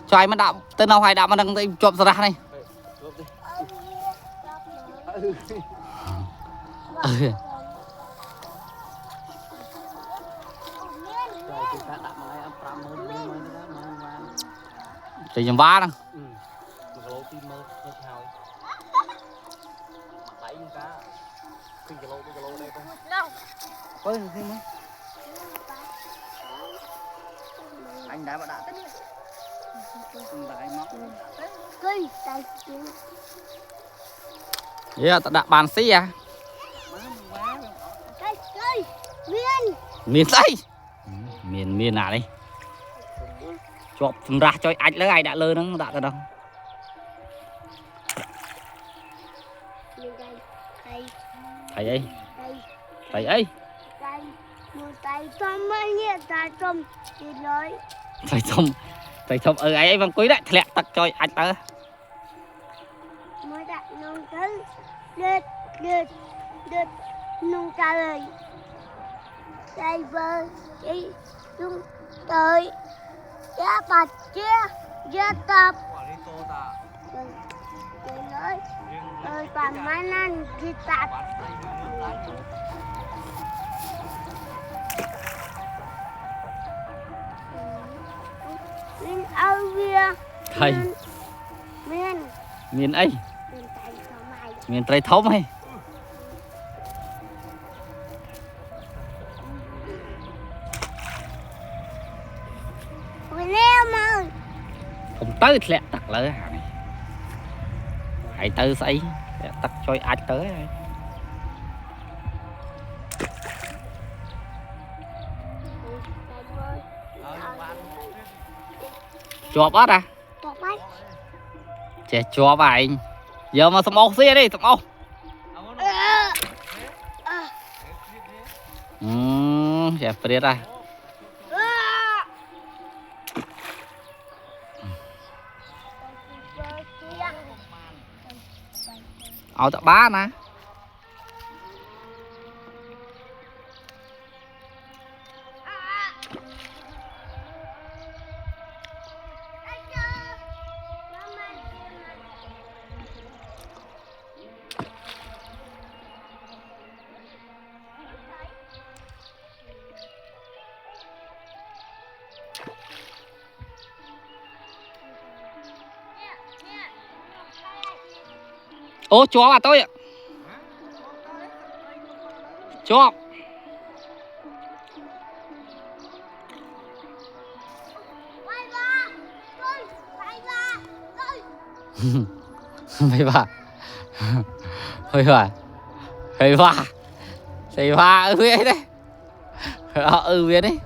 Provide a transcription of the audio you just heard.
cho ai mà đạo tên nào hay đạo mà đang chụp ra này. Thì nhầm vá đó. Anh đã bắt đã tính. Dạ, ta đã bàn xí à. Miền Tây. Miền nào đây? Chụp ra cho anh lấy ai đã lơ nó đã cái đâu. Thầy ấy. Thầy ấy. Thầy thông ở ấy bằng quý đấy, lẹ tật cho anh tớ. Mới đặt nông thứ đứt nông trả lời đây vơ đi chúng tới giá bạch chia giá tập rồi nói ơi bà mai nan đi tập miền Âu kia Thầy miền ấy miền Tây thống hay không tới lẹ tặc lỡ này hãy tới xây tặc cho ai tới chọp á à trẻ cho bài giờ mà sầm ô xia đi sầm ô trẻ phải ra ao tập bá nè ô chó bà tôi ạ chó mày bà hơi bà hơi bà thầy bà ở phía đấy ở phía đấy